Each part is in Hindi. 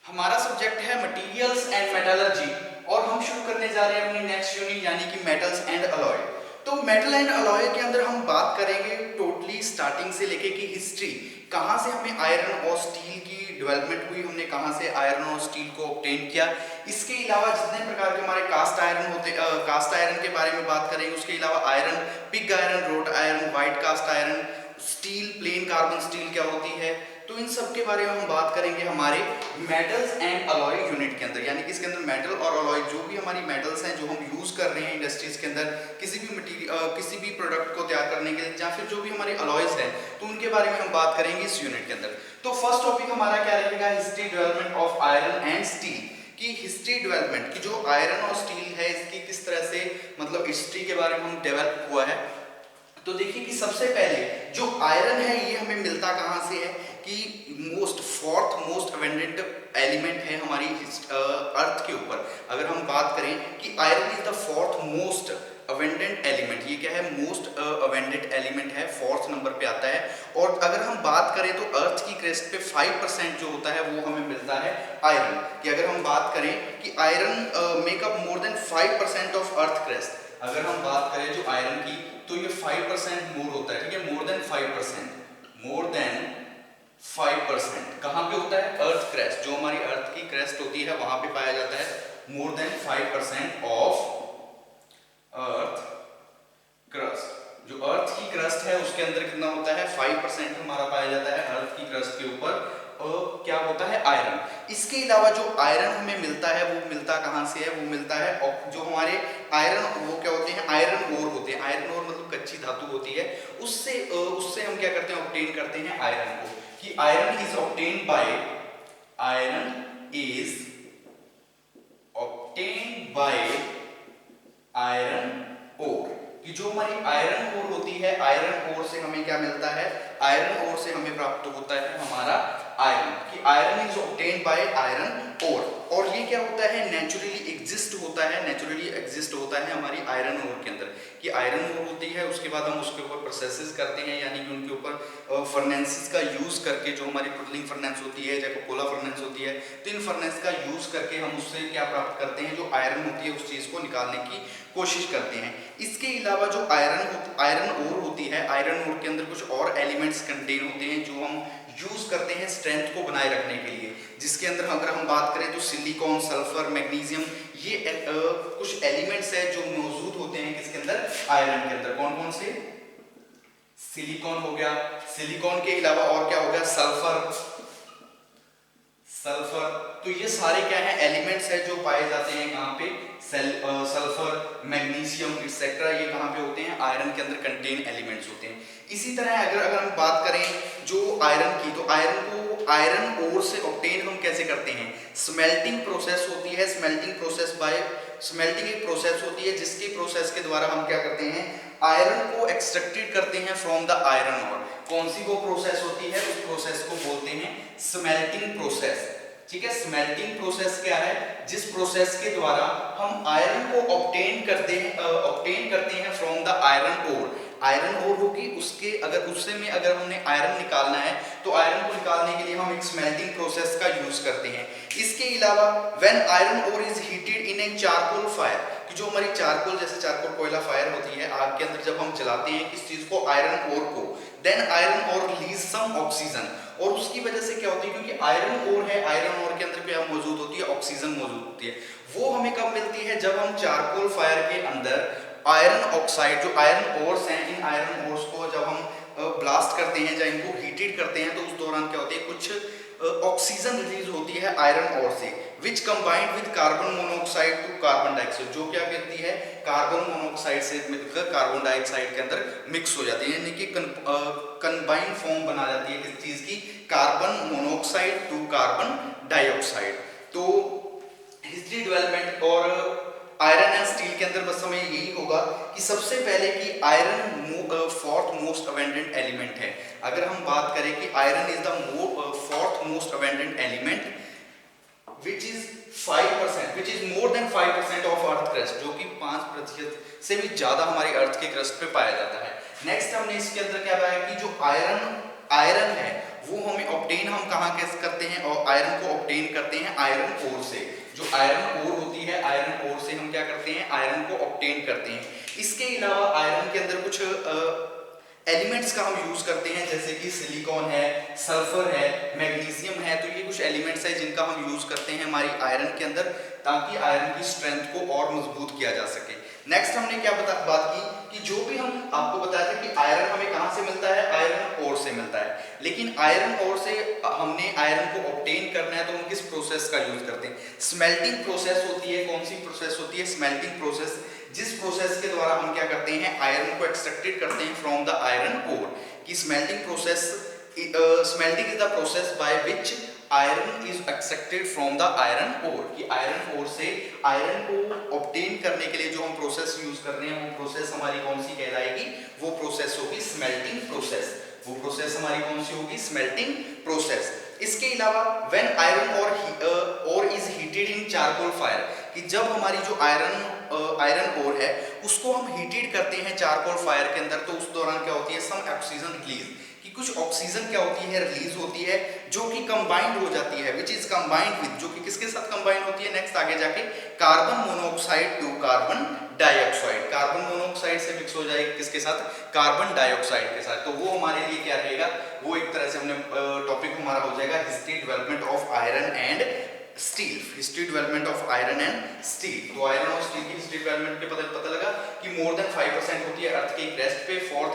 हमारा सब्जेक्ट है मटेरियल्स एंड मेटलर्जी और हम शुरू करने जा रहे हैं अपनी नेक्स्ट यूनिट यानी कि मेटल्स एंड अलॉय। तो मेटल एंड अलॉय के अंदर हम बात करेंगे टोटली स्टार्टिंग से लेके की हिस्ट्री, कहाँ से हमें आयरन और स्टील की डेवलपमेंट हुई, हमने कहाँ से आयरन और स्टील को ऑब्टेन किया। इसके अलावा जितने प्रकार के हमारे कास्ट आयरन होते, कास्ट आयरन के बारे में बात करेंगे। उसके अलावा iron, pig iron, wrought iron, white cast iron, steel, plain carbon steel क्या होती है, तो इन सब के बारे में हम बात करेंगे हमारे मेटल्स एंड अलॉय यूनिट के अंदर। यानी कि इसके अंदर मेटल और अलॉय जो भी हमारी मेटल्स हैं जो हम यूज कर रहे हैं इंडस्ट्रीज के अंदर किसी भी मटीरियल किसी भी प्रोडक्ट को तैयार करने के लिए, या फिर जो भी हमारे अलॉयज हैं तो उनके बारे में हम बात करेंगे इस यूनिट के अंदर। तो फर्स्ट टॉपिक हमारा क्या रहेगा, history development of iron and steel की हिस्ट्री डेवलपमेंट की जो आयरन और स्टील है इसकी किस तरह से मतलब हिस्ट्री के बारे में हम डेवलप हुआ है। तो देखिए कि सबसे पहले जो आयरन है ये हमें मिलता कहाँ से है कि फोर्थ मोस्ट अबंडेंट एलिमेंट है हमारी अर्थ के ऊपर। अगर हम बात करें कि iron is the fourth most abundant element, ये क्या है, मोस्ट अबंडेंट एलिमेंट है, फोर्थ नंबर पे आता है। और अगर हम बात करें तो अर्थ की क्रेस्ट पे 5% जो होता है वो हमें मिलता है आयरन कि अगर हम बात करें कि iron makeup more than 5% of earth crest. अगर हम बात करें जो आयरन की तो ये 5% मोर होता है, ठीक है, मोर देन 5%, मोर देन 5% कहाँ पे होता है, अर्थ क्रेस्ट, जो हमारी अर्थ की क्रेस्ट होती है वहां पे पाया जाता है more than 5% of earth crust. जो अर्थ की क्रस्ट है उसके अंदर कितना होता है, 5% हमारा पाया जाता है अर्थ की क्रस्ट के ऊपर क्या होता है, आयरन। इसके अलावा जो आयरन हमें मिलता है वो मिलता कहाँ से है, वो मिलता है जो हमारे आयरन वो क्या होते हैं, आयरन ओर होते हैं। आयरन ओर मतलब कच्ची धातु होती है, उससे हम क्या करते हैं, ऑब्टेन करते हैं आयरन को। कि iron is obtain by, iron is obtain by iron ore, कि जो हमारी आयरन ओर होती है, आयरन ओर से हमें क्या मिलता है, आयरन ओर से हमें प्राप्त होता है हमारा आयरन। कि iron is obtain by iron ore. और ये क्या होता है, नेचुरली एग्जिस्ट होता है, नेचुरली एग्जिस्ट होता है हमारी आयरन ओर के अंदर। कि आयरन ओर होती है, उसके बाद हम उसके ऊपर प्रोसेसेस करते हैं, यानी कि उनके ऊपर फर्नेंसेस का यूज करके, जो हमारी पुडलिंग फर्नेंस होती है या कोला फर्नेंस होती है, तो इन फर्नेंस का यूज करके हम उससे क्या प्राप्त करते हैं, जो आयरन होती है उस चीज को निकालने की कोशिश करते हैं। इसके अलावा जो आयरन ओर होती है, आयरन ओर के अंदर कुछ और एलिमेंट्स कंटेन होते हैं जो हम यूज करते हैं स्ट्रेंथ को बनाए रखने के लिए, जिसके अंदर अगर हम बात करें तो सिलिकॉन, सल्फर, मैग्नीशियम, ये कुछ एलिमेंट्स है जो मौजूद होते हैं किसके अंदर, आयरन के अंदर। कौन कौन से, सिलिकॉन हो गया, सिलिकॉन के अलावा और क्या हो गया, सल्फर, सल्फर। तो ये सारे क्या है, एलिमेंट्स है जो पाए जाते हैं कहाँ पे, सल्फर, मैग्नीशियम एक्सेट्रा, ये कहाँ पे होते हैं, आयरन के अंदर कंटेन एलिमेंट्स होते हैं। इसी तरह अगर हम बात करें जो आयरन की, तो आयरन को आयरन ओर से ऑब्टेन हम कैसे करते हैं, स्मेल्टिंग प्रोसेस होती है। स्मेल्टिंग प्रोसेस बाय, स्मेल्टिंग एक प्रोसेस होती है जिसके प्रोसेस के द्वारा हम क्या करते हैं, आयरन को एक्सट्रैक्टेड करते हैं फ्रॉम द आयरन ओर। कौन सी वो प्रोसेस होती है, उस प्रोसेस को बोलते हैं स्मेल्टिंग प्रोसेस, ठीक है। स्मेल्टिंग प्रोसेस क्या है, जिस प्रोसेस के द्वारा हम आयरन को ऑब्टेन करते हैं from the iron ore. Iron ore होगी, उसके अगर उससे में अगर हमने आयरन निकालना है तो आयरन को निकालने के लिए हम एक स्मेल्टिंग प्रोसेस का यूज करते हैं। इसके अलावा when iron ore is heated in a charcoal fire, कि जो हमारी चारकोल, जैसे चारकोल कोयला फायर होती है, आग के अंदर जब हम जलाते हैं किस चीज को, आयरन ओर को, then iron ore release some oxygen. और उसकी वजह से क्या होती है, क्योंकि आयरन ओर है, आयरन ओर के अंदर क्या मौजूद होती है, ऑक्सीजन मौजूद होती है। वो हमें कब मिलती है, जब हम चारकोल फायर के अंदर आयरन ऑक्साइड, जो आयरन ओर्स हैं, इन आयरन ओर्स को जब हम ब्लास्ट करते हैं या इनको हीटेड करते हैं, तो उस दौरान क्या होती है, कुछ ऑक्सीजन रिलीज होती है आयरन ओर से, which combined with carbon monoxide to carbon dioxide, जो क्या करती है, कार्बन मोनोऑक्साइड से मिलकर कार्बन डाइऑक्साइड के अंदर मिक्स हो जाती है, यानी कि कंबाइंड फॉर्म बना जाती है किस चीज की, carbon monoxide to carbon dioxide. तो हिस्ट्री डेवलपमेंट और आयरन एंड स्टील के अंदर बस हमें यही होगा कि सबसे पहले कि iron fourth most abundant element है। अगर हम बात करें कि iron is the fourth most abundant element which is 5%, which is more than 5% of earth crust, जो कि 5% से भी ज्यादा हमारी अर्थ के क्रस्ट पे पाया जाता है। नेक्स्ट हमने इसके अंदर क्या पाया कि जो आयरन है वो हमें ऑब्टेन हम कहाँ कैसे करते हैं, और आयरन को ऑब्टेन करते हैं आयरन ओर से। जो आयरन ओर होती है, आयरन ओर से हम क्या करते हैं, आयरन को ऑब्टेन करते हैं। इसके अलावा आयरन के अंदर कुछ एलिमेंट्स का हम यूज करते हैं, जैसे कि सिलिकॉन है, सल्फर है, मैग्नीशियम है। तो ये कुछ एलिमेंट्स है जिनका हम यूज करते हैं हमारी आयरन के अंदर, ताकि आयरन की स्ट्रेंथ को और मजबूत किया जा सके। नेक्स्ट हमने क्या बात की कि जो भी हम आपको बताया था कि आयरन हमें कहाँ से मिलता है, आयरन ओर से मिलता है। लेकिन आयरन ओर से हमने आयरन को ऑब्टेन करना है तो हम किस प्रोसेस का यूज करते हैं, स्मेल्टिंग प्रोसेस होती है। कौन सी प्रोसेस होती है, स्मेल्टिंग प्रोसेस, जिस प्रोसेस के द्वारा हम क्या करते हैं, आयरन को एक्सट्रैक्टेड करते हैं फ्रॉम द आयरन ओर। की smelting process, smelting is the process by which iron is extracted from the iron ore. कि आयरन ओर से आयरन को ऑब्टेन करने के लिए जो हम प्रोसेस यूज कर रहे हैं, वो प्रोसेस हमारी कौन सी कहलाएगी, वो प्रोसेस होगी स्मेल्टिंग प्रोसेस। वो प्रोसेस हमारी कौन सी होगी, स्मेल्टिंग प्रोसेस। इसके अलावा व्हेन आयरन और is heated in charcoal fire, कि जब हमारी जो आयरन ओर है उसको हम हीटेड करते हैं चारकोल फायर के अंदर, तो उस दौरान क्या होती है, सम ऑक्सीजन रिलीज, कि कुछ ऑक्सीजन क्या होती है, रिलीज होती है, जो कि कंबाइंड हो जाती है, विच इज कंबाइंड विद, जो कि किसके साथ कंबाइंड होती है, नेक्स्ट आगे जाके carbon monoxide to carbon dioxide. Carbon monoxide से मिक्स हो जाएगी किसके साथ, कार्बन डाइऑक्साइड के साथ। तो वो हमारे लिए क्या रहेगा, वो एक तरह से हमने टॉपिक हमारा हो जाएगा history development of iron and steel. History development of iron and steel. तो आयरन और स्टील की हिस्ट्री डेवलपमेंट के पता लगा कि मोर देन 5% होती है अर्थ के क्रेस्ट पे, फोर्थ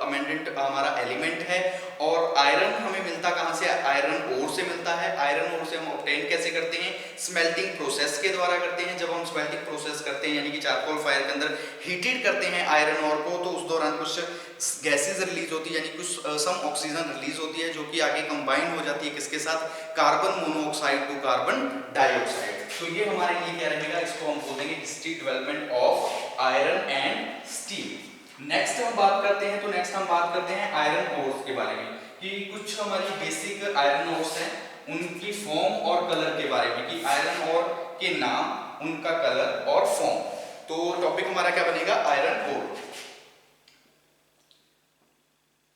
अमेंडेंट हमारा एलिमेंट है। और आयरन हमें मिलता कहाँ से, आयरन ओर से मिलता है। आयरन ओर से हम ऑब्टेन कैसे करते हैं, स्मेल्टिंग प्रोसेस के द्वारा करते हैं। जब हम स्मेल्टिंग प्रोसेस करते हैं, यानी कि चारकोल फायर के अंदर हीटेड करते हैं आयरन ओर को, तो उस दौरान कुछ गैसेज रिलीज होती है, यानी कुछ सम ऑक्सीजन रिलीज होती है, जो कि आगे कंबाइन हो जाती है किसके साथ, carbon monoxide to carbon dioxide. तो ये हमारे लिए क्या रहेगा, इसको हम बोलेंगे history development of iron and steel. Next हम बात करते हैं, तो नेक्स्ट हम बात करते हैं आयरन ओर्स के बारे में, कि कुछ हमारी बेसिक आयरन ओर्स हैं, उनकी फॉर्म और कलर के बारे में, कि आयरन ओर के नाम, उनका कलर और फॉर्म। तो टॉपिक हमारा क्या बनेगा, iron ore.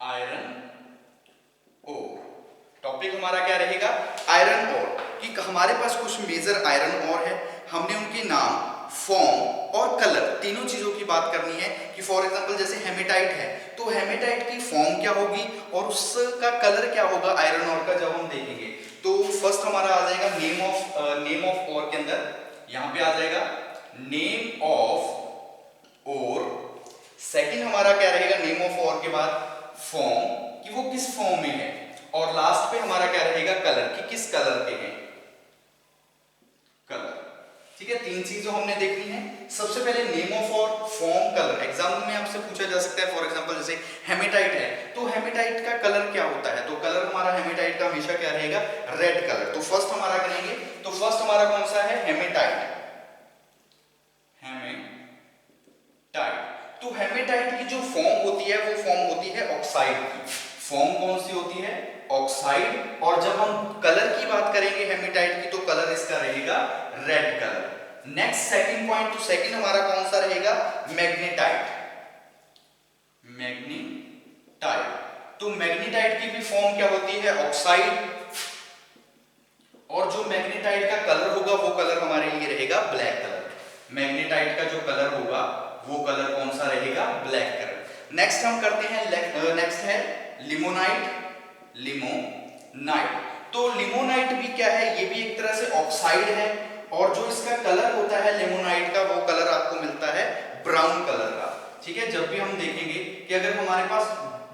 Iron ore topic हमारा क्या रहेगा, आयरन ओर। कि हमारे पास कुछ मेजर आयरन ओर है, हमने उनके नाम, फॉर्म और कलर, तीनों चीजों की बात करनी है। कि फॉर एग्जांपल जैसे हेमेटाइट है, तो हेमेटाइट की फॉर्म क्या होगी और उसका कलर क्या होगा आयरन ओर का, जब हम देखेंगे। तो फर्स्ट हमारा आ जाएगा नेम ऑफ ओर के अंदर, यहां पे आ जाएगा नेम ऑफ ओर। सेकंड हमारा क्या रहेगा, नेम ऑफ ओर के बाद फॉर्म, कि वो किस फॉर्म में है। और लास्ट पे हमारा क्या रहेगा, कलर, कि किस कलर के हैं, कलर। ठीक है, तीन चीजें हमने देखनी है। सबसे पहले नेम ऑफ और फॉर्म, कलर। एग्जाम में आपसे पूछा जा सकता है, फॉर एग्जांपल जैसे हेमेटाइट है, तो हेमेटाइट का कलर क्या होता है, तो कलर हमारा हेमेटाइट का हमेशा क्या रहेगा, रेड कलर। तो फर्स्ट हमारा करेंगे, तो फर्स्ट हमारा कौन सा है, हेमेटाइट। हेमेटाइट, तो हेमेटाइट की जो फॉर्म होती है, वो फॉर्म होती है ऑक्साइड की। फॉर्म कौन सी होती है, ऑक्साइड। और जब हम कलर की बात करेंगे हेमेटाइट की, तो कलर इसका रहेगा red colour. Next second point, तो सेकंड हमारा कौन सा रहेगा, मैग्नेटाइट। मैग्नेटाइट, तो मैग्नेटाइट की भी फॉर्म क्या होती है, ऑक्साइड। और जो मैग्नेटाइट का कलर होगा, वो कलर हमारे लिए रहेगा ब्लैक कलर। मैग्नेटाइट का जो कलर होगा, वो कलर कौन सा रहेगा, ब्लैक कलर। नेक्स्ट हम करते हैं, नेक्स्ट है लिमोनाइट। लिमोनाइट, तो लिमोनाइट भी क्या है, ये भी एक तरह से ऑक्साइड है। और जो इसका कलर होता है लिमोनाइट का, वो कलर आपको मिलता है ब्राउन कलर का। ठीक है, जब भी हम देखेंगे कि अगर हमारे पास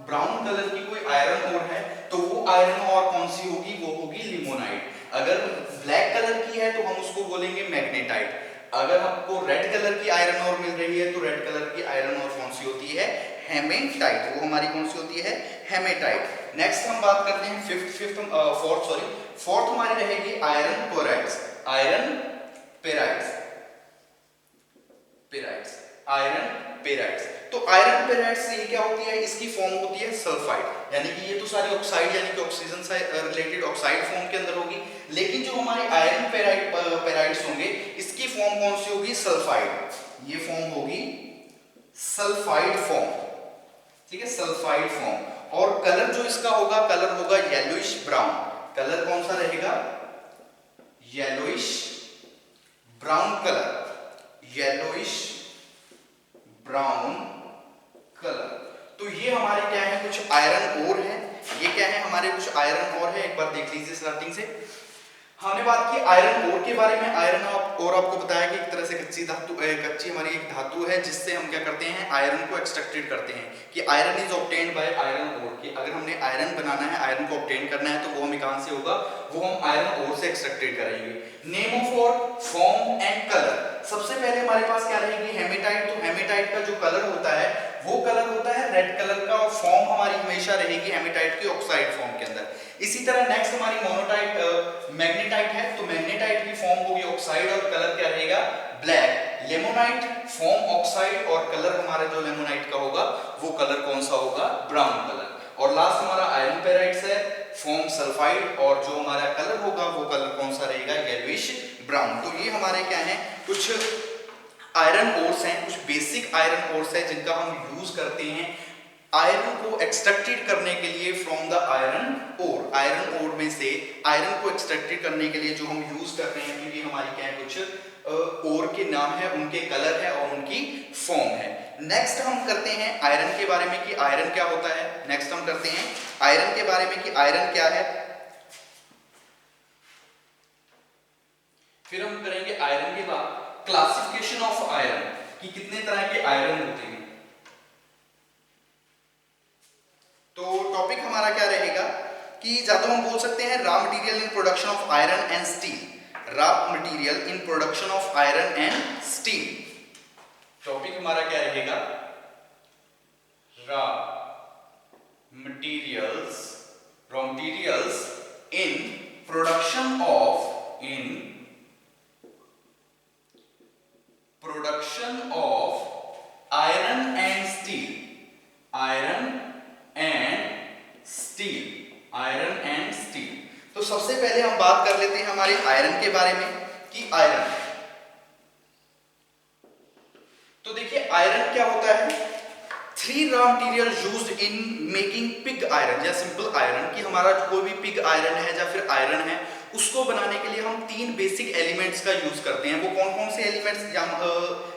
ब्राउन कलर की कोई आयरन ओर है, तो वो आयरन ओर कौन सी होगी, वो होगी लिमोनाइट। अगर ब्लैक कलर की है, तो हम उसको बोलेंगे मैग्नेटाइट। अगर आपको रेड कलर की आयरन ओर मिल रही है, तो रेड कलर की आयरन ओर कौन सी होती है, हेमेटाइट। वो हमारी कौन सी होती है, हेमेटाइट। नेक्स्ट हम बात करते हैं फोर्थ हमारी रहेगी iron pyrites. Iron pyrites, iron pyrites. तो आयरन पेराइड्स ये क्या होती है, इसकी फॉर्म होती है सल्फाइड। यानी कि ये तो सारी ऑक्साइड, यानी कि ऑक्सीजन से रिलेटेड ऑक्साइड फॉर्म के अंदर होगी। लेकिन जो हमारे आयरन पेराइड्स होंगे, इसकी फॉर्म कौन सी होगी, सल्फाइड। ये फॉर्म होगी सल्फाइड फॉर्म। ठीक है, सल्फाइड फॉर्म। और कलर जो इसका होगा, कलर होगा येलोइश ब्राउन। कलर कौन सा रहेगा? Yellowish brown colour, yellowish brown colour. तो ये हमारे क्या है, कुछ आयरन ओर है। ये क्या है, हमारे कुछ आयरन ओर है। एक बार देख लीजिए स्टार्टिंग से। हमने बात की आयरन ओर के बारे में। आयरन और आपको बताया कि एक तरह से कच्ची हमारी एक धातु है जिससे हम क्या करते हैं, आयरन को एक्सट्रैक्टेड करते हैं। कि iron is obtained by iron ore. कि अगर हमने आयरन बनाना है, आयरन को ऑब्टेन करना है, तो वो हमें कहां से होगा? वो हम आयरन ओर से एक्सट्रैक्टेड करेंगे। Name of ore, form and colour. सबसे पहले हमारे पास क्या रहेगी? हेमेटाइट। तो हेमेटाइट का जो कलर होता है वो कलर होता है रेड कलर का, और फॉर्म हमारी हमेशा रहेगी हेमेटाइट की ऑक्साइड फॉर्म के अंदर। इसी तरह नेक्स्ट हमारी मोनोटाइट मैग्नेटाइट है। तो मैग्नेटाइट की फॉर्म होगी ऑक्साइड और कलर क्या रहेगा? ब्लैक। लेमोनाइट फॉर्म ऑक्साइड और कलर हमारा जो लेमोनाइट का होगा वो कलर कौन सा होगा? Brown colour. और लास्ट हमारा आयरन पेराइट्स है, फॉर्म सल्फाइड, और जो हमारा कलर होगा वो कलर कौन सा रहेगा? Yellowish brown. तो ये हमारे क्या है, कुछ आयरन ओर्स हैं, कुछ बेसिक आयरन ओर्स हैं जिनका हम यूज करते हैं आयरन को एक्सट्रैक्टेड करने के लिए from the iron ore. Iron ore में से आयरन को एक्सट्रैक्टेड करने के लिए जो हम यूज कर रहे हैं, क्योंकि हमारी क्या है, कुछ ओर के नाम है, उनके कलर है और उनकी फॉर्म है। नेक्स्ट हम करते हैं आयरन के बारे में कि आयरन क्या होता है। नेक्स्ट हम करते हैं आयरन के बारे में कि आयरन क्या है। फिर हम करेंगे आयरन के बाद क्लासिफिकेशन ऑफ आयरन, कि कितने तरह के आयरन होते हैं। तो टॉपिक हमारा क्या रहेगा कि या तो हम बोल सकते हैं raw material in production of iron and steel. Raw material in production of iron and steel. Topic हमारा क्या रहेगा? Raw materials in production of iron and steel. Iron and steel. तो सबसे पहले हम बात कर लेते हैं हमारे आयरन के बारे में कि आयरन। तो देखिए आयरन क्या होता है? 3 raw material used in making pig iron या सिंपल आयरन। कि हमारा कोई भी पिग आयरन है या फिर आयरन है, उसको बनाने के लिए हम 3 बेसिक एलिमेंट्स का यूज करते हैं। वो कौन कौन से एलिमेंट्स या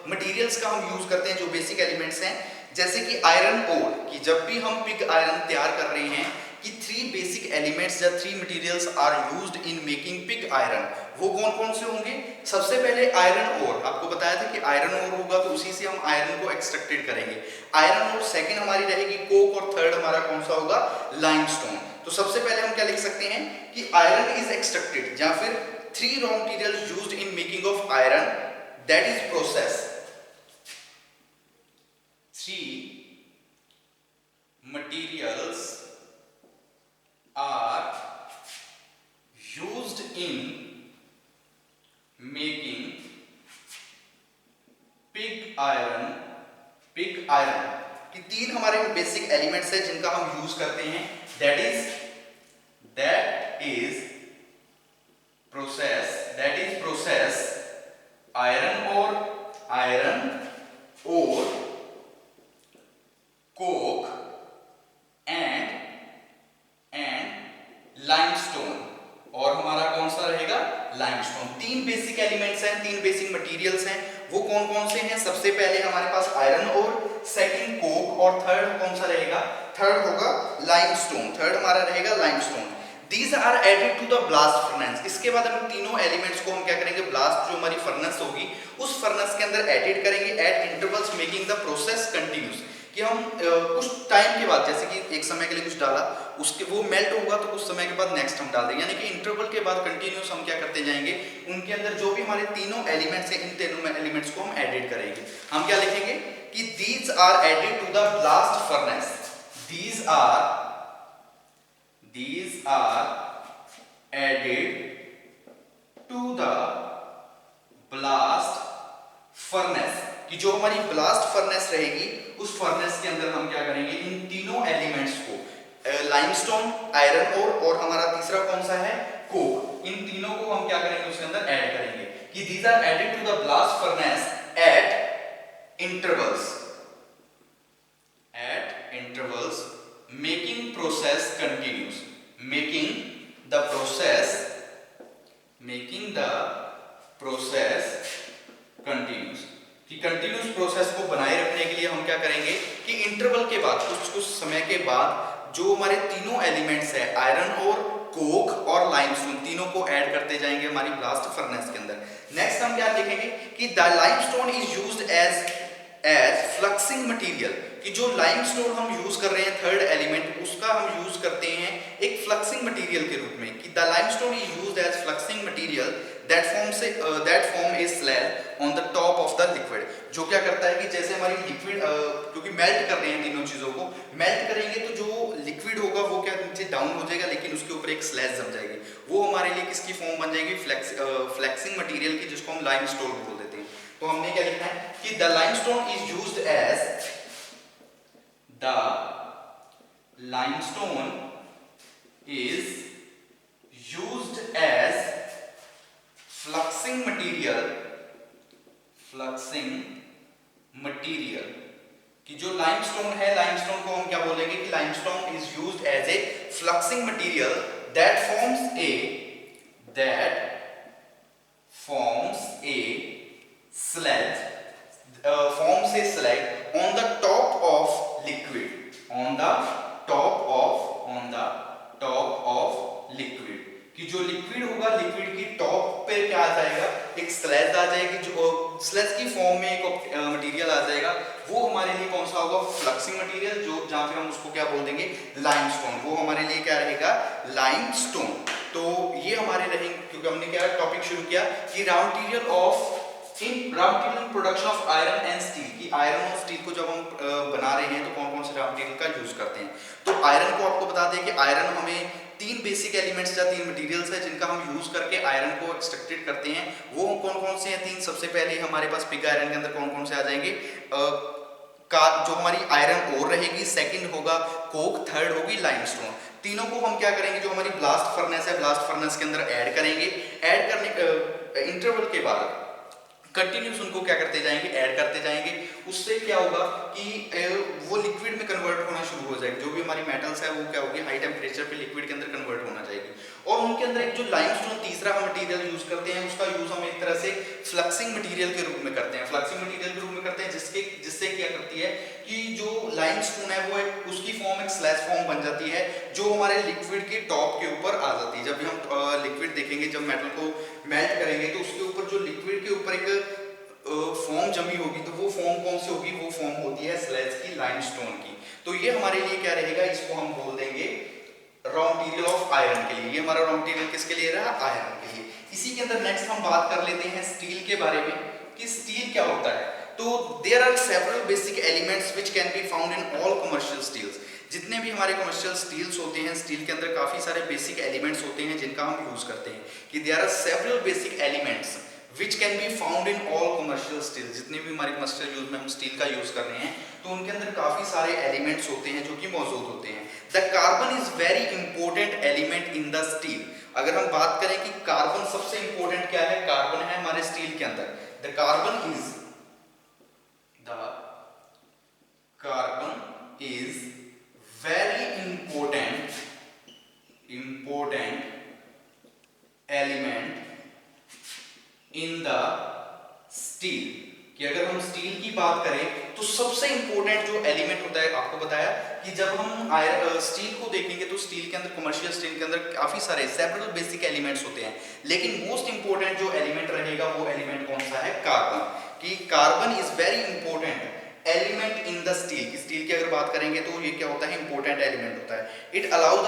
मटेरियल्स का हम यूज करते हैं? जो बेसिक एलिमेंट्स हैं, जैसे कि आयरन ओर। कि जब भी हम पिग आयरन तैयार कर रहे हैं कि 3 बेसिक एलिमेंट्स या 3 materials are used in making pig iron. वो कौन कौन से होंगे? सबसे पहले आयरन ओर। आपको बताया था कि आयरन ओर होगा तो उसी से हम आयरन को एक्सट्रैक्टेड करेंगे। Iron ore. सेकंड हमारी रहेगी कोक, और थर्ड हमारा कौन सा होगा? लाइमस्टोन। तो सबसे पहले हम क्या लिख सकते हैं कि आयरन इज एक्सट्रैक्टेड, या फिर 3 raw materials used in making of iron, that is process. 3 materials are used in making pig iron। कि 3 हमारे बेसिक एलिमेंट्स है जिनका हम यूज करते हैं। दैट इज प्रोसेस आयरन और कोक एंड लाइमस्टोन। और हमारा कौन सा रहेगा? लाइमस्टोन। 3 बेसिक एलिमेंट्स हैं, 3 बेसिक मटेरियल्स हैं। वो कौन कौन से हैं? सबसे पहले हमारे पास आयरन और, सेकंड कोक, और थर्ड कौन सा रहेगा? थर्ड होगा लाइमस्टोन। थर्ड हमारा रहेगा limestone. These are added to the blast furnace। इसके बाद हम तीनों एलिमेंट्स को हम क्या करेंगे? ब्लास्ट जो हमारी फर्नेस होगी उस फर्नेस के अंदर एडिट करेंगे eight intervals, making the process continuous. कि हम कुछ टाइम के बाद, जैसे कि एक समय के लिए कुछ डाला, उसके वो मेल्ट होगा तो कुछ समय के बाद नेक्स्ट हम डाल देंगे। यानी कि इंटरवल के बाद कंटिन्यूस हम क्या करते जाएंगे, उनके अंदर जो भी हमारे तीनों एलिमेंट्स हैं, इन तीनों एलिमेंट्स को हम एडिट करेंगे। हम क्या लिखेंगे कि these are added to the blast furnace। these are added to the blast furnace। कि जो हमारी ब्लास्ट फर्नेस रहेगी उस फर्नेस के अंदर हम क्या करेंगे? इन तीनों एलिमेंट्स को, लाइमस्टोन, आयरन और हमारा तीसरा कौन सा है? कोक। इन तीनों को हम क्या करेंगे? उसके अंदर ऐड करेंगे। कि these are added to the blast furnace at intervals, making process continues, making the process continues। कि कंटिन्यूस प्रोसेस को बनाए रखने के लिए हम क्या करेंगे कि इंटरवल के बाद कुछ समय के बाद जो हमारे तीनों एलिमेंट्स है आयरन और कोक और लाइमस्टोन तीनों को ऐड करते जाएंगे हमारी ब्लास्ट फर्नेस के अंदर। नेक्स्ट हम क्या देखेंगे कि the limestone is used as fluxing material, कि जो लाइमस्टोन हम यूज कर रहे हैं थर्ड एलिमेंट उसका हम यूज करते हैं एक फ्लक्सिंग मटेरियल के रूप में, कि the limestone is used as fluxing material that form a slab on the top of the liquid. जो क्या करता है कि जैसे हमारी लिक्विड क्योंकि मेल्ट कर रहे हैं तीनों चीजों को, मेल्ट करेंगे तो जो लिक्विड होगा वो क्या नीचे डाउन हो जाएगा, लेकिन उसके ऊपर एक स्लैब जम जाएगी, वो हमारे लिए किसकी फॉर्म बन जाएगी फ्लेक्सिंग मटेरियल की, जिसको हम लाइमस्टोन बोल देते हैं। तो हमने क्या लिखना है कि the limestone is used as the limestone is used as fluxing material कि जो लाइमस्टोन है लाइमस्टोन को हम क्या बोलेंगे कि limestone is used as a fluxing material that forms a slag on the top of liquid, on the top of liquid, कि जो लिक्विड होगा लिक्विड की टॉप पे क्या आ जाएगा एक स्लैज आ जाएगी, जो स्लैज की फॉर्म में एक मटेरियल आ जाएगा, वो हमारे लिए कौन सा होगा फ्लक्सिंग मटेरियल, जो जहां पे हम उसको क्या बोल देंगे लाइमस्टोन, वो हमारे लिए क्या रहेगा लाइमस्टोन। तो ये हमारे रहेंगे क्योंकि हमने क्या टॉपिक शुरू किया कि raw material production of iron and steel, की आयरन और स्टील को जब हम बना रहे हैं तो कौन कौन से रॉ मटेरियल का यूज करते हैं। तो आयरन को आपको बता दें कि आयरन हमें तीन बेसिक एलिमेंट्स या तीन मटेरियल्स है जिनका हम यूज करके आयरन को एक्सट्रैक्टेड करते हैं। वो कौन कौन से हैं तीन? सबसे पहले हमारे पास पिग आयरन के अंदर कौन कौन से आ जाएंगे, जो हमारी आयरन ओर रहेगी, सेकंड होगा कोक, थर्ड होगी लाइमस्टोन। तीनों को हम क्या करेंगे जो हमारी ब्लास्ट फर्नेस है ब्लास्ट फर्नेस के अंदर ऐड करेंगे। ऐड करने इंटरवल के बाद कंटिन्यूस उनको क्या करते जाएंगे ऐड करते जाएंगे। उससे क्या होगा कि वो लिक्विड में कन्वर्ट होना शुरू हो जाएगी, जो भी हमारी मेटल्स है वो क्या होगी हाई टेम्परेचर पे लिक्विड के अंदर कन्वर्ट होना जाएगी। और उनके अंदर एक जो लाइमस्टोन तीसरा हम मटेरियल यूज करते हैं उसका यूज हम एक तरह से फ्लक्सिंग मटेरियल के रूप में करते हैं। फ्लक्सिंग मटेरियल के रूप में करते हैं जिससे क्या करती है कि जो लाइमस्टोन है वो उसकी फॉर्म एक स्लैश फॉर्म बन जाती है जो हमारे लिक्विड के टॉप के ऊपर आ जाती है। जब भी हम लिक्विड देखेंगे, जब मेटल को मेल्ट करेंगे तो उसके ऊपर जो लिक्विड के ऊपर एक फॉर्म जमी होगी, तो वो फॉर्म कौन सी होगी? वो फॉर्म होती है स्लैज की, लाइमस्टोन की। तो ये हमारे लिए क्या रहेगा, इसको हम बोल देंगे रॉ मटेरियल ऑफ आयरन के लिए। ये हमारा रॉ मटेरियल किसके लिए रहा? आयरन के लिए। इसी के अंदर नेक्स्ट हम बात कर लेते हैं स्टील के बारे में कि स्टील क्या होता है। तो there are several basic elements which can be found in all commercial steels. जितने भी हमारे कमर्शियल स्टील्स होते हैं, स्टील के अंदर काफी सारे बेसिक एलिमेंट्स होते हैं जिनका हम यूज करते हैं। कि there are several basic elements which can be found in all commercial steel। जितने भी हमारे कमर्शियल यूज में हम स्टील का यूज कर रहे हैं तो उनके अंदर काफी सारे एलिमेंट्स होते हैं जो कि मौजूद होते हैं। The carbon is very important element in the steel. अगर हम बात करें कि कार्बन सबसे इंपॉर्टेंट क्या है, कार्बन है हमारे स्टील के अंदर। The carbon is very important element in the steel. कि अगर हम स्टील की बात करें तो सबसे इंपॉर्टेंट जो एलिमेंट होता है, आपको बताया कि जब हम स्टील को देखेंगे तो स्टील के अंदर, कमर्शियल स्टील के अंदर काफी सारे सेवरल बेसिक एलिमेंट्स होते हैं, लेकिन मोस्ट इंपॉर्टेंट जो एलिमेंट रहेगा वो एलिमेंट कौन सा है? कार्बन। कि carbon is very important element in the steel. Steel की अगर बात करेंगे तो ये क्या होता है? इंपॉर्टेंट एलिमेंट होता है। It allows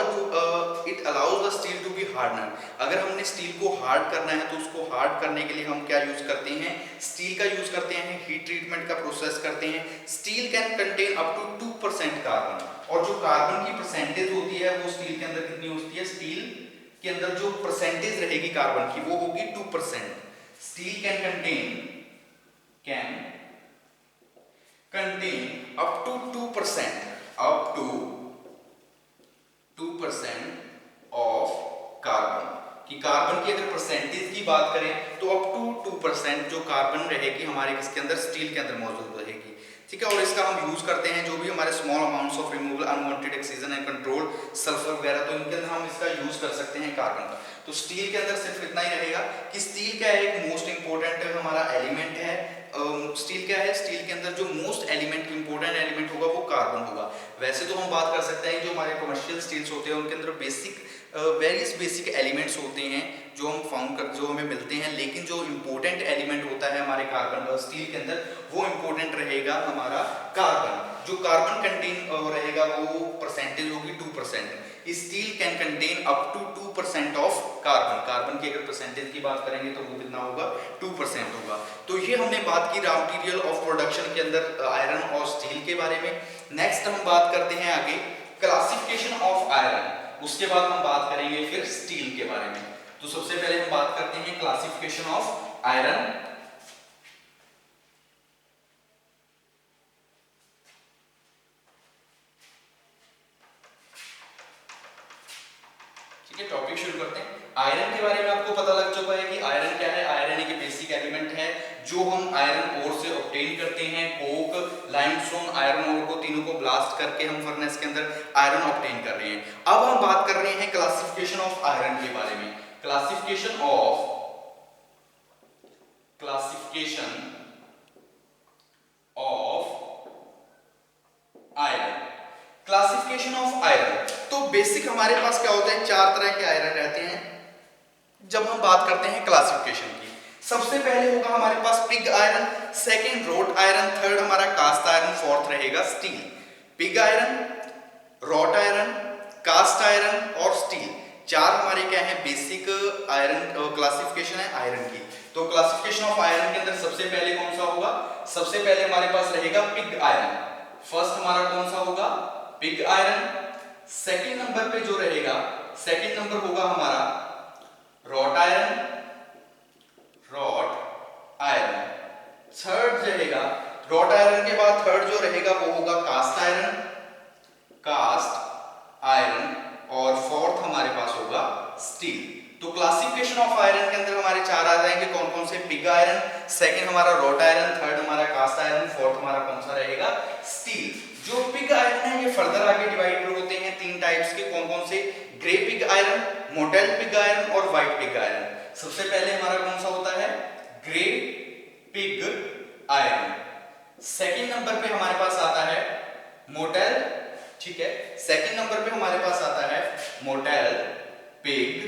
the steel to be hardener. अगर हमने स्टील को हार्ड करना है तो उसको हार्ड करने के लिए हम क्या यूज करते हैं? स्टील का यूज करते हैं, हीट ट्रीटमेंट का प्रोसेस करते हैं। Steel can contain up to 2% carbon, और जो कार्बन की परसेंटेज होती है वो स्टील के अंदर कितनी होती है? स्टील के अंदर जो परसेंटेज रहेगी कार्बन की वो होगी 2%। Steel can contain up to 2% of carbon. कि कार्बन की अगर परसेंटेज की बात करें तो अप टू 2% जो कार्बन रहेगी हमारे किसके अंदर? स्टील के अंदर मौजूद रहेगी। ठीक है। और इसका हम यूज करते हैं जो भी हमारे small amounts of removal unwanted oxygen and control sulphur वगैरह, तो इनके अंदर हम इसका यूज कर सकते हैं कार्बन का। तो स्टील के अंदर सिर्फ इतना ही रहेगा कि स्टील क्या है, एक मोस्ट इंपोर्टेंट हमारा एलिमेंट है। स्टील क्या है, स्टील के अंदर जो मोस्ट एलिमेंट इंपोर्टेंट एलिमेंट होगा वो कार्बन होगा। वैसे तो हम बात कर सकते हैं जो हमारे कमर्शियल स्टील्स होते हैं उनके अंदर बेसिक वेरियस बेसिक एलिमेंट्स होते हैं जो हम फाउंड कर जो हमें मिलते हैं, लेकिन जो इंपॉर्टेंट एलिमेंट होता है हमारे कार्बन स्टील के अंदर वो इंपॉर्टेंट रहेगा हमारा कार्बन। जो कार्बन कंटेन रहेगा वो परसेंटेज होगी 2%। Steel can contain up to 2% of carbon. Carbon की अगर परसेंटेज की बात करेंगे तो वो कितना होगा, 2% होगा। तो ये हमने बात की रॉ मटेरियल ऑफ प्रोडक्शन के अंदर आयरन और स्टील के बारे में। नेक्स्ट हम बात करते हैं आगे क्लासिफिकेशन ऑफ आयरन, उसके बाद हम बात करेंगे फिर स्टील के बारे में। तो सबसे पहले हम बात करते हैं क्लासिफिकेशन ऑफ आयरन। ठीक है, टॉपिक शुरू करते हैं। आयरन के बारे में आपको पता लग चुका है कि आयरन क्या है। आयरन एक बेसिक एलिमेंट है जो हम आयरन ओर से ऑब्टेन करते हैं। कोक, लाइमस्टोन, आयरन ओर को तीनों को ब्लास्ट करके हम फर्नेस के अंदर आयरन ऑब्टेन कर रहे हैं। अब हम बात कर रहे हैं क्लासिफिकेशन ऑफ आयरन के बारे में। Classification of iron. Classification of iron, तो बेसिक हमारे पास क्या होता है, 4 तरह के आयरन रहते हैं जब हम बात करते हैं क्लासिफिकेशन की। सबसे पहले होगा हमारे पास pig iron, second wrought iron, third हमारा कास्ट आयरन, फोर्थ रहेगा steel. Pig iron, wrought iron, cast iron और स्टील, 4 हमारे क्या है बेसिक आयरन क्लासिफिकेशन है आयरन की। तो क्लासिफिकेशन ऑफ आयरन के अंदर सबसे पहले कौन सा होगा, सबसे पहले हमारे पास रहेगा पिग आयरन। फर्स्ट हमारा कौन सा होगा, पिग आयरन। सेकंड नंबर पे जो रहेगा, सेकंड नंबर होगा हमारा wrought iron, wrought iron. Third रहेगा रॉट आयरन के बाद थर्ड जो रहेगा वो होगा कास्ट आयरन, कास्ट आयरन। और फोर्थ हमारे पास होगा स्टील। तो क्लासिफिकेशन ऑफ आयरन के अंदर हमारे 4 आ जाएंगे, कौन कौन से, पिग आयरन, सेकंड हमारा रॉट आयरन, थर्ड हमारा कास्ट आयरन, फोर्थ हमारा कौन सा रहेगा, स्टील। जो पिग आयरन है ये फर्दर आगे डिवाइड होते हैं 3 टाइप्स के, कौन कौन से, grey pig iron, motel pig iron और व्हाइट पिग आयरन। सबसे पहले हमारा कौन सा होता है, grey pig iron. Second number पे हमारे पास आता है मोटेल, ठीक है, सेकंड नंबर पे हमारे पास आता है मोटेल पिग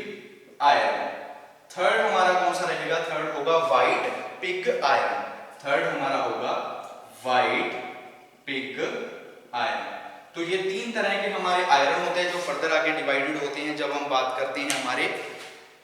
आयरन। थर्ड हमारा कौन सा रहेगा, थर्ड होगा व्हाइट पिग आयरन। थर्ड हमारा होगा व्हाइट पिग आयरन। तो ये 3 तरह के हमारे आयरन होते हैं जो फर्दर आगे डिवाइडेड होते हैं जब हम बात करते हैं हमारे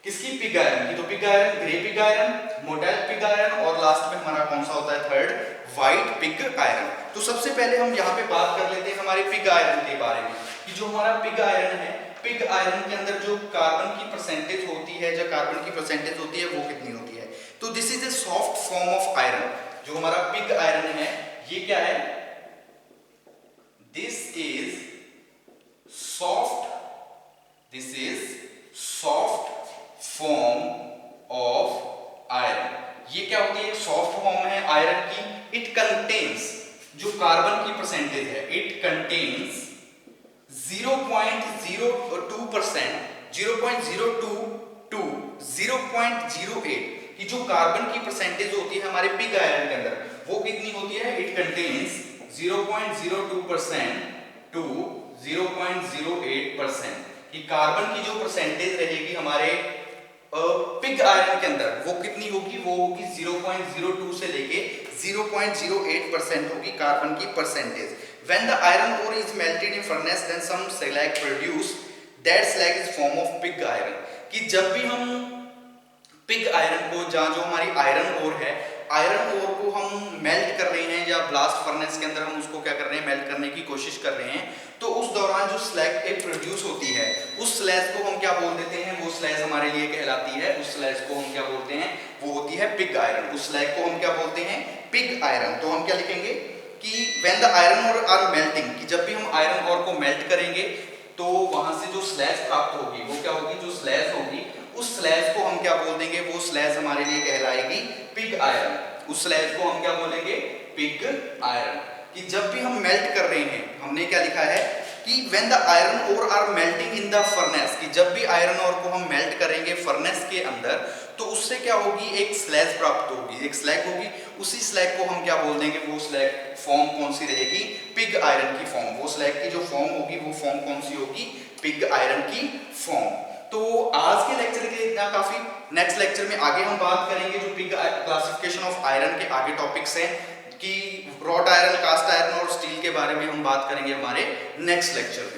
किसकी, पिग आयरन की। तो pig iron, grey pig iron, motel pig iron और लास्ट में हमारा कौन सा होता है, थर्ड व्हाइट पिग आयरन। तो सबसे पहले हम यहाँ पे बात कर लेते हैं हमारे पिग आयरन के बारे में कि जो हमारा पिग आयरन है, पिग आयरन के अंदर जो कार्बन की परसेंटेज होती है, जो कार्बन की परसेंटेज होती है वो कितनी होती है। तो this is a soft form of iron. जो हमारा पिग आयरन है ये क्या है, this is soft form of iron. ये क्या होती है, एक सॉफ्ट फॉर्म है आयरन की। इट कंटेन्स, जो कार्बन की परसेंटेज है, इट कंटेन्स 0.02%, 0.02 to 0.08 की जो कार्बन की परसेंटेज होती है हमारे पिग आयरन के अंदर वो कितनी होती है, इट कंटेन्स 0.02% to 0.08% कि कार्बन की जो परसेंटेज रहेगी हमारे पिग आयरन के अंदर वो कितनी होगी, वो होगी 0.02 से लेके 0.08% होगी कार्बन की percentage. When the iron ore is melted in furnace, then some slag produce. That slag is form of pig iron. कि जब भी हम पिग आयरन को, जहाँ जो हमारी आयरन ओर है, आयरन ओर को हम मेल्ट कर रहे हैं या ब्लास्ट फर्नेस के अंदर हम उसको क्या कर रहे हैं, मेल्ट करने की कोशिश कर रहे हैं, तो उस दौरान जो स्लैग एक प्रोड्यूस होती है उस स्लैग को हम क्या बोल देते हैं, वो स्लैग हमारे लिए कहलाती है, उस स्लैग को हम क्या बोलते हैं, वो होती है पिग आयरन। उस स्लैग को हम क्या बोलते हैं, पिग आयरन। तो हम क्या लिखेंगे कि when the iron ore are melting, कि जब भी हम आयरन ओर को मेल्ट करेंगे तो वहां से जो स्लैज प्राप्त होगी वो क्या होगी, जो स्लैज होगी उस स्लैज को हम क्या बोल देंगे, वो स्लैज हमारे लिए कहलाएगी पिग आयरन। उस स्लैज को हम क्या बोलेंगे, पिग आयरन। कि जब भी हम मेल्ट कर रहे हैं, हमने क्या लिखा है कि when the iron ore are melting in the furnace, कि जब भी आयरन ओर को हम मेल्ट करेंगे फर्नेस के अंदर, तो उससे क्या होगी, एक स्लैग प्राप्त होगी, एक स्लैग होगी। उसी स्लैग को हम क्या बोल देंगे, वो स्लैग फॉर्म कौन सी रहेगी, पिग आयरन की फॉर्म। वो स्लैग की जो फॉर्म होगी वो फॉर्म कौन सी होगी, पिग आयरन की फॉर्म। तो आज के लेक्चर के लिए इतना काफी। नेक्स्ट लेक्चर में आगे हम बात करेंगे जो पिग क्लासिफिकेशन ऑफ आयरन के आगे टॉपिक्स हैं, कि रॉट आयरन, कास्ट आयरन और स्टील के बारे में हम बात करेंगे हमारे नेक्स्ट लेक्चर में।